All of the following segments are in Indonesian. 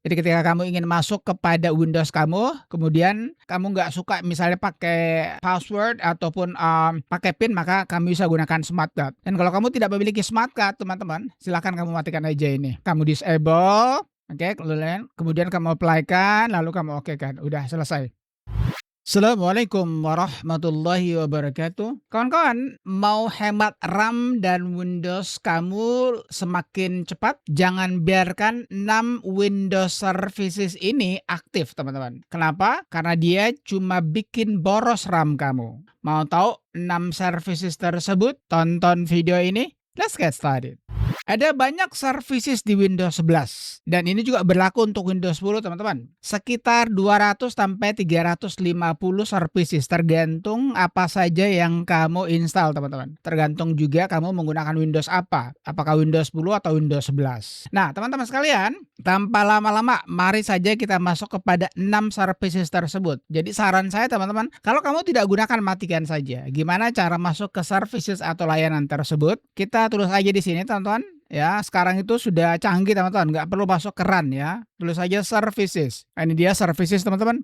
Jadi ketika kamu ingin masuk kepada Windows kamu, kemudian kamu nggak suka misalnya pakai password ataupun pakai PIN, maka kamu bisa gunakan Smart Card. Dan kalau kamu tidak memiliki Smart Card, teman-teman, silakan kamu matikan aja ini. Kamu disable, oke, kemudian kamu apply-kan, lalu kamu oke-kan. Udah selesai. Assalamualaikum warahmatullahi wabarakatuh. Kawan-kawan, mau hemat RAM dan Windows kamu semakin cepat, jangan biarkan 6 Windows Services ini aktif, teman-teman. Kenapa? Karena dia cuma bikin boros RAM kamu. Mau tahu 6 services tersebut? Tonton video ini. Let's get started. Ada banyak services di Windows 11 dan ini juga berlaku untuk Windows 10, teman-teman. Sekitar 200 sampai 350 services tergantung apa saja yang kamu install, teman-teman. Tergantung juga kamu menggunakan Windows apa, apakah Windows 10 atau Windows 11. Nah, teman-teman sekalian, tanpa lama-lama mari saja kita masuk kepada 6 services tersebut. Jadi saran saya, teman-teman, kalau kamu tidak gunakan, matikan saja. Gimana cara masuk ke services atau layanan tersebut? Kita tulis aja di sini, teman-teman. Ya, sekarang itu sudah canggih, teman-teman, nggak perlu masuk ke run ya. Tulis saja services. Nah, ini dia services, teman-teman.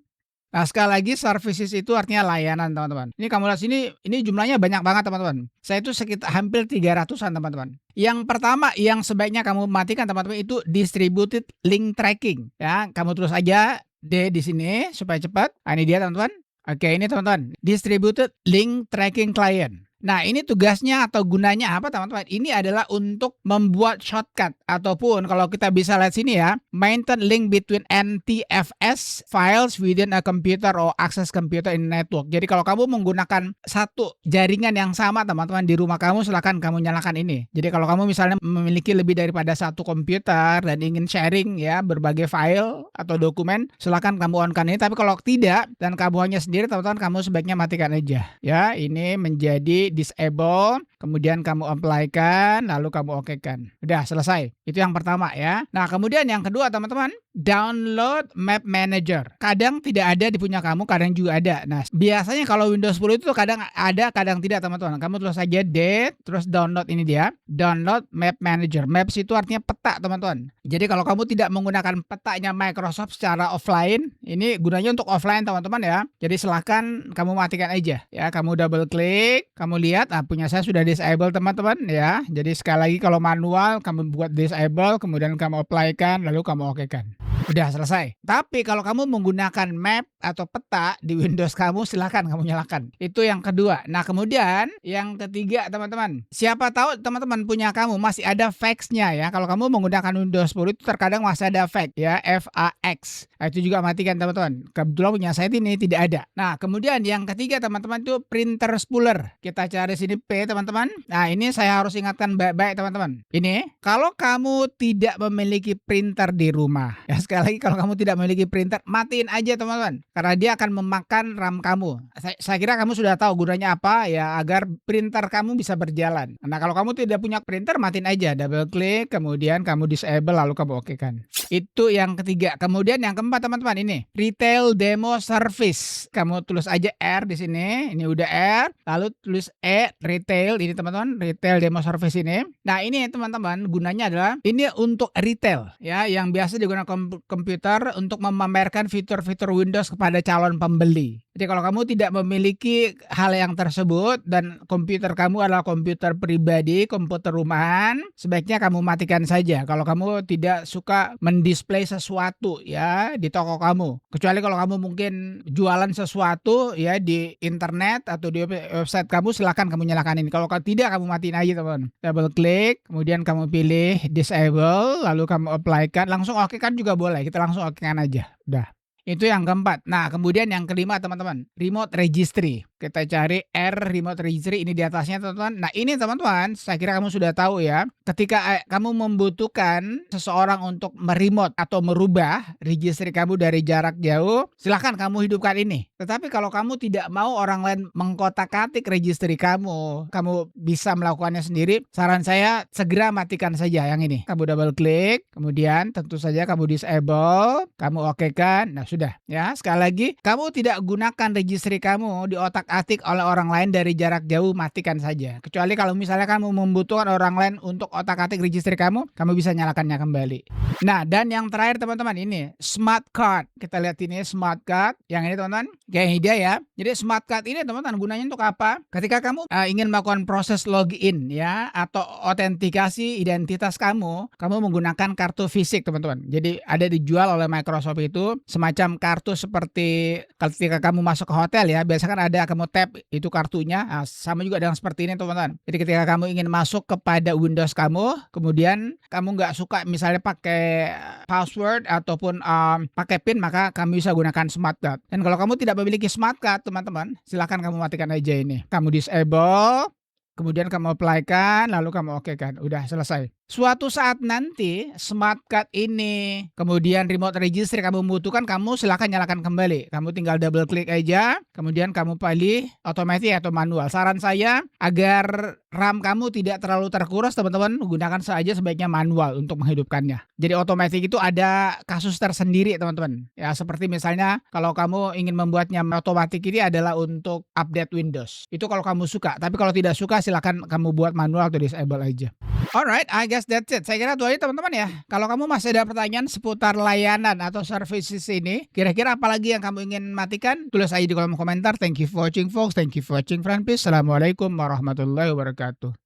Nah, sekali lagi services itu artinya layanan, teman-teman. Ini kamu lihat sini, ini jumlahnya banyak banget, teman-teman. Saya itu sekitar hampir 300-an, teman-teman. Yang pertama yang sebaiknya kamu matikan, teman-teman, itu distributed link tracking. Ya, kamu tulis aja D di sini supaya cepat. Nah, ini dia, teman-teman. Oke, ini teman-teman, distributed link tracking client. Nah, ini tugasnya atau gunanya apa, teman-teman? Ini adalah untuk membuat shortcut ataupun kalau kita bisa lihat sini ya, maintain link between NTFS files within a computer or access computer in network. Jadi kalau kamu menggunakan satu jaringan yang sama, teman-teman, di rumah kamu, silakan kamu nyalakan ini. Jadi kalau kamu misalnya memiliki lebih daripada satu komputer dan ingin sharing ya berbagai file atau dokumen, silakan kamu on-kan ini. Tapi kalau tidak dan kamu hanya sendiri, teman-teman, kamu sebaiknya matikan aja. Ya, ini menjadi disable, kemudian kamu apply-kan, lalu kamu oke-kan. Udah selesai. Itu yang pertama ya. Nah, kemudian yang kedua, teman-teman, download map manager. Kadang tidak ada di punya kamu, kadang juga ada. Nah, biasanya kalau Windows 10 itu kadang ada, kadang tidak, teman-teman. Kamu tulis saja D, terus download, ini dia. Download map manager. Maps itu artinya peta, teman-teman. Jadi kalau kamu tidak menggunakan petanya Microsoft secara offline, ini gunanya untuk offline, teman-teman ya. Jadi silahkan kamu matikan aja ya. Kamu double klik, kamu lihat, punya saya sudah disable, teman-teman ya. Jadi sekali lagi kalau manual kamu buat disable, kemudian kamu apply-kan, lalu kamu oke-kan. Udah selesai. Tapi kalau kamu menggunakan map atau peta di Windows kamu, silahkan kamu nyalakan. Itu yang kedua. Nah, kemudian yang ketiga, teman-teman, siapa tahu teman-teman punya kamu masih ada fax-nya ya. Kalau kamu menggunakan Windows 10 itu terkadang masih ada fax ya, FAX. Nah, itu juga matikan, teman-teman. Kebetulan punya saya ini tidak ada. Nah, kemudian yang ketiga, teman-teman, itu printer spooler. Kita cari sini P, teman-teman. Nah, ini saya harus ingatkan baik-baik, teman-teman. Ini kalau kamu tidak memiliki printer di rumah, ya sekali lagi kalau kamu tidak memiliki printer, matiin aja, teman-teman, karena dia akan memakan RAM kamu. Saya kira kamu sudah tahu gunanya apa ya, agar printer kamu bisa berjalan. Nah, kalau kamu tidak punya printer, matiin aja, double klik, kemudian kamu disable, lalu kamu oke-kan. Itu yang ketiga. Kemudian yang keempat, teman-teman, ini retail demo service. Kamu tulis aja R di sini. Ini udah R, lalu tulis E, retail, ini, teman-teman, retail demo service ini. Nah, ini, teman-teman, gunanya adalah ini untuk retail ya, yang biasa digunakan komputer untuk memamerkan fitur-fitur Windows kepada calon pembeli. Jadi kalau kamu tidak memiliki hal yang tersebut dan komputer kamu adalah komputer pribadi, komputer rumahan, sebaiknya kamu matikan saja kalau kamu tidak suka mendisplay sesuatu ya di toko kamu. Kecuali kalau kamu mungkin jualan sesuatu ya di internet atau di website kamu, silakan kamu nyalakan ini. Kalau tidak, kamu matiin aja, teman. Double klik, kemudian kamu pilih disable, lalu kamu apply-kan, langsung oke-kan juga boleh. Kita langsung oke-kan aja. Udah. Itu yang keempat. Nah, kemudian yang kelima, teman-teman, remote registry. Kita cari R, remote registry, ini di atasnya, teman-teman. Nah, ini, teman-teman, saya kira kamu sudah tahu ya. Ketika kamu membutuhkan seseorang untuk meremote atau merubah registry kamu dari jarak jauh, silahkan kamu hidupkan ini. Tetapi kalau kamu tidak mau orang lain mengkotak-katik registry kamu bisa melakukannya sendiri, saran saya segera matikan saja yang ini. Kamu double klik, kemudian tentu saja kamu disable, kamu oke-kan. Nah, sudah ya. Sekali lagi, kamu tidak gunakan registry kamu di otak otak-atik oleh orang lain dari jarak jauh, matikan saja. Kecuali kalau misalnya kamu membutuhkan orang lain untuk otak-atik registry kamu bisa nyalakannya kembali. Nah, dan yang terakhir teman-teman ini smart card. Kita lihat ini smart card. Yang ini teman-teman, kayak dia ya. Jadi smart card ini teman-teman gunanya untuk apa? Ketika kamu ingin melakukan proses login ya atau autentikasi identitas kamu menggunakan kartu fisik teman-teman. Jadi ada dijual oleh Microsoft itu semacam kartu seperti ketika kamu masuk ke hotel ya, biasa kan ada kamu tap itu kartunya. Nah, sama juga dengan seperti ini teman-teman. Jadi ketika kamu ingin masuk kepada Windows kamu, kemudian kamu nggak suka misalnya pakai password ataupun pakai PIN, maka kamu bisa gunakan smart card. Dan kalau kamu tidak memiliki smart card teman-teman, silakan kamu matikan aja ini. Kamu disable, kemudian kamu apply-kan, lalu kamu oke-kan. Udah selesai. Suatu saat nanti smart card ini, kemudian remote registry kamu membutuhkan, kamu silakan nyalakan kembali. Kamu tinggal double klik aja, kemudian kamu pilih otomatis atau manual. Saran saya agar RAM kamu tidak terlalu terkuras teman-teman, gunakan saja sebaiknya manual untuk menghidupkannya. Jadi otomatis itu ada kasus tersendiri teman-teman. Ya seperti misalnya kalau kamu ingin membuatnya otomatis ini adalah untuk update Windows. Itu kalau kamu suka, tapi kalau tidak suka silakan kamu buat manual atau disable aja. Alright, I guess that's it. Saya kira itu aja teman-teman ya. Kalau kamu masih ada pertanyaan seputar layanan atau services ini, kira-kira apa lagi yang kamu ingin matikan? Tulis aja di kolom komentar. Thank you for watching folks. Thank you for watching friend. Peace. Assalamualaikum warahmatullahi wabarakatuh.